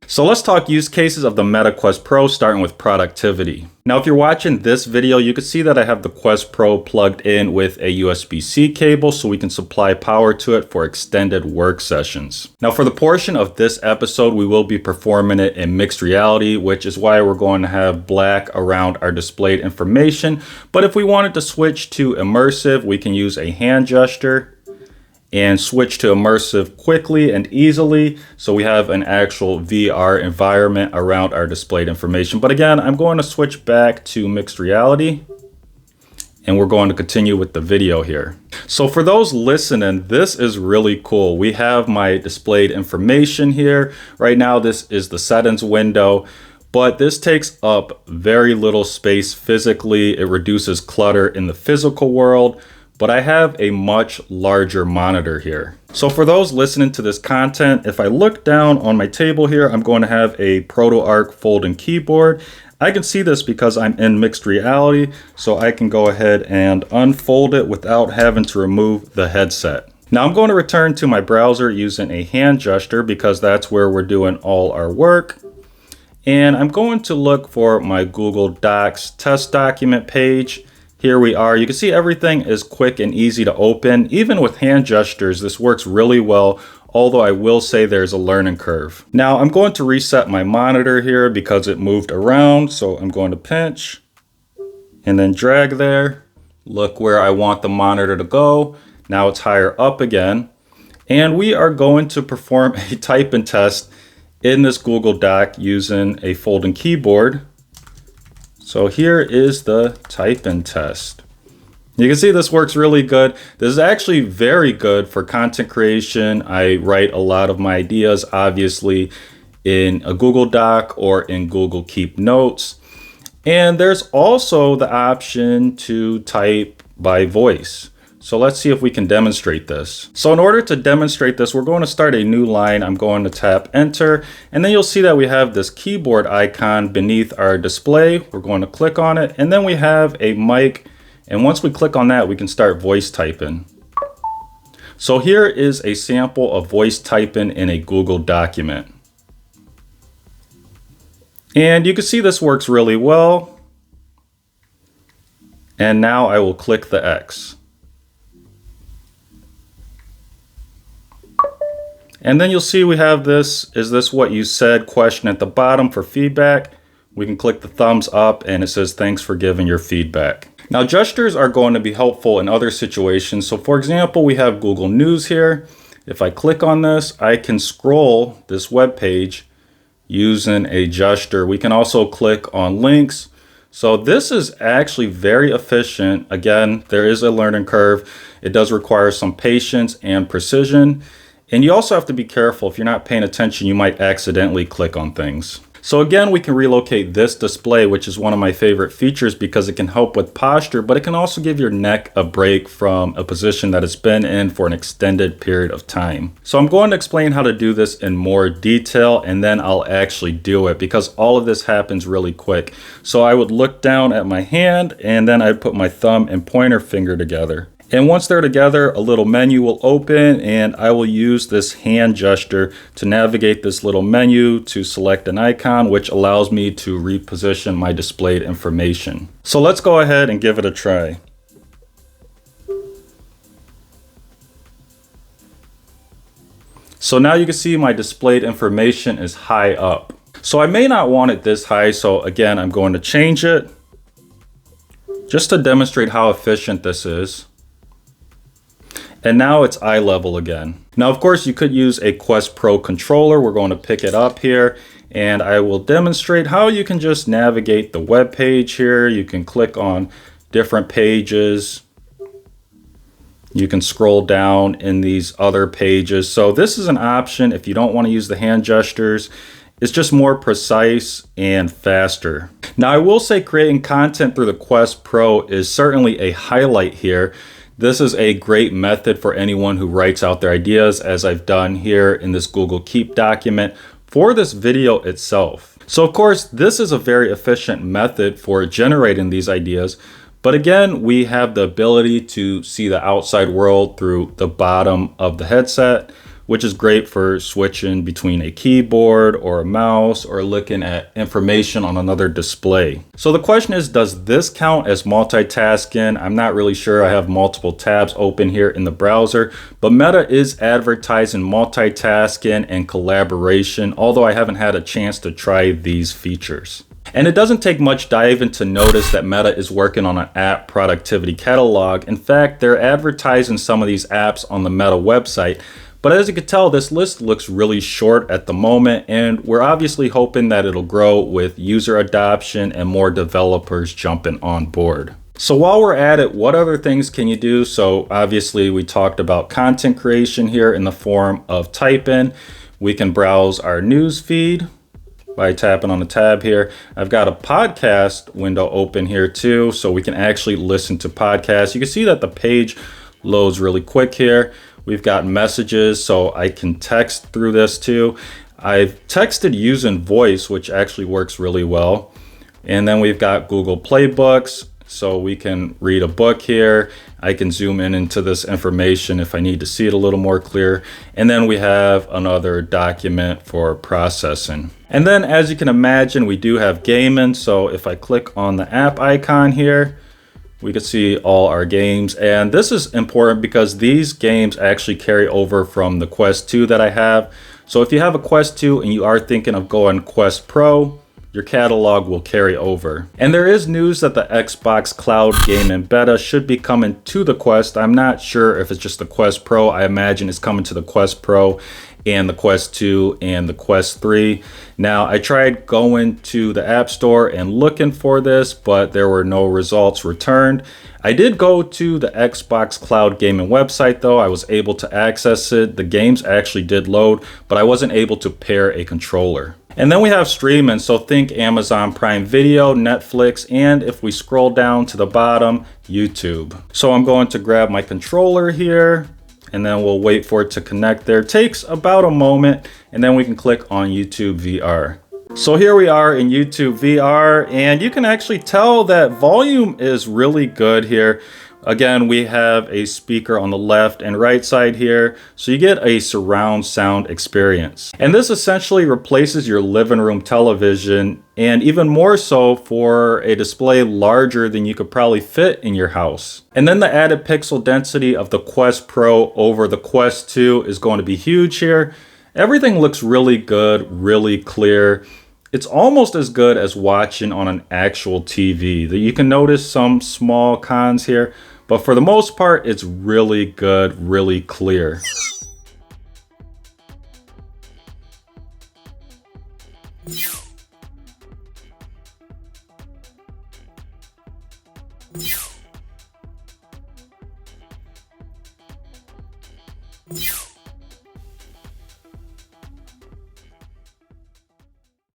So let's talk use cases of the Meta Quest Pro, starting with productivity. Now, if you're watching this video, you can see that I have the Quest Pro plugged in with a USB-C cable so we can supply power to it for extended work sessions. Now, for the portion of this episode, we will be performing it in mixed reality, which is why we're going to have black around our displayed information. But if we wanted to switch to immersive, we can use a hand gesture and switch to immersive quickly and easily, so we have an actual VR environment around our displayed information. But again, I'm going to switch back to mixed reality, and we're going to continue with the video here. So for those listening, this is really cool. We have my displayed information here. Right now, this is the settings window, but this takes up very little space physically. It reduces clutter in the physical world. But I have a much larger monitor here. So for those listening to this content, if I look down on my table here, I'm going to have a ProtoArc folding keyboard. I can see this because I'm in mixed reality, so I can go ahead and unfold it without having to remove the headset. Now I'm going to return to my browser using a hand gesture because that's where we're doing all our work. And I'm going to look for my Google Docs test document page. Here we are. You can see everything is quick and easy to open. Even with hand gestures, this works really well, although I will say there's a learning curve. Now I'm going to reset my monitor here because it moved around. So I'm going to pinch and then drag there. Look where I want the monitor to go. Now it's higher up again. And we are going to perform a typing test in this Google Doc using a folding keyboard. So here is the typing test. You can see this works really good. This is actually very good for content creation. I write a lot of my ideas, obviously, in a Google Doc or in Google Keep Notes. And there's also the option to type by voice. So let's see if we can demonstrate this. So in order to demonstrate this, we're going to start a new line. I'm going to tap enter, and then you'll see that we have this keyboard icon beneath our display. We're going to click on it, and then we have a mic. And once we click on that, we can start voice typing. So here is a sample of voice typing in a Google document. And you can see this works really well. And now I will click the X. And then you'll see we have this, is this what you said question at the bottom for feedback. We can click the thumbs up and it says thanks for giving your feedback. Now gestures are going to be helpful in other situations. So for example, we have Google News here. If I click on this, I can scroll this web page using a gesture. We can also click on links. So this is actually very efficient. Again, there is a learning curve. It does require some patience and precision. And you also have to be careful. If you're not paying attention, you might accidentally click on things. So again, we can relocate this display, which is one of my favorite features because it can help with posture, but it can also give your neck a break from a position that it's been in for an extended period of time. So I'm going to explain how to do this in more detail, and then I'll actually do it because all of this happens really quick. So I would look down at my hand, and then I'd put my thumb and pointer finger together. And once they're together, a little menu will open, and I will use this hand gesture to navigate this little menu to select an icon, which allows me to reposition my displayed information. So let's go ahead and give it a try. So now you can see my displayed information is high up. So I may not want it this high, so again, I'm going to change it just to demonstrate how efficient this is. And now it's eye level again. Now, of course, you could use a Quest Pro controller. We're going to pick it up here, and I will demonstrate how you can just navigate the web page here. You can click on different pages. You can scroll down in these other pages. So this is an option if you don't want to use the hand gestures. It's just more precise and faster. Now, I will say creating content through the Quest Pro is certainly a highlight here. This is a great method for anyone who writes out their ideas, as I've done here in this Google Keep document for this video itself. So of course, this is a very efficient method for generating these ideas, But again, we have the ability to see the outside world through the bottom of the headset, which is great for switching between a keyboard or a mouse or looking at information on another display. So the question is, does this count as multitasking? I'm not really sure. I have multiple tabs open here in the browser, but Meta is advertising multitasking and collaboration, although I haven't had a chance to try these features. And it doesn't take much diving to notice that Meta is working on an app productivity catalog. In fact, they're advertising some of these apps on the Meta website. But as you can tell, this list looks really short at the moment, and we're obviously hoping that it'll grow with user adoption and more developers jumping on board. So while we're at it, what other things can you do? So obviously we talked about content creation here in the form of typing. We can browse our news feed by tapping on the tab here. I've got a podcast window open here too, so we can actually listen to podcasts. You can see that the page loads really quick here. We've got messages, so I can text through this too. I've texted using voice, which actually works really well. And then we've got Google Playbooks, so we can read a book here. I can zoom in into this information if I need to see it a little more clear. And then we have another document for processing. And then as you can imagine, we do have gaming. So if I click on the app icon here, we can see all our games. And this is important because these games actually carry over from the Quest 2 that I have. So if you have a Quest 2 and you are thinking of going Quest Pro, your catalog will carry over. And there is news that the Xbox Cloud Gaming Beta should be coming to the Quest. I'm not sure if it's just the Quest Pro. I imagine it's coming to the Quest Pro and the Quest 2 and the Quest 3. Now, I tried going to the App Store and looking for this, but there were no results returned. I did go to the Xbox Cloud Gaming website though. I was able to access it. The games actually did load, but I wasn't able to pair a controller. And then we have streaming, so think Amazon Prime Video, Netflix, and if we scroll down to the bottom, YouTube. So I'm going to grab my controller here, and then we'll wait for it to connect there. It takes about a moment, and then we can click on YouTube VR. So here we are in YouTube VR, and you can actually tell that volume is really good here. Again, we have a speaker on the left and right side here, so you get a surround sound experience. And this essentially replaces your living room television, and even more so for a display larger than you could probably fit in your house. And then the added pixel density of the Quest Pro over the Quest 2 is going to be huge here. Everything looks really good, really clear. It's almost as good as watching on an actual TV. You can notice some small cons here, but for the most part, it's really good, really clear. Yeah.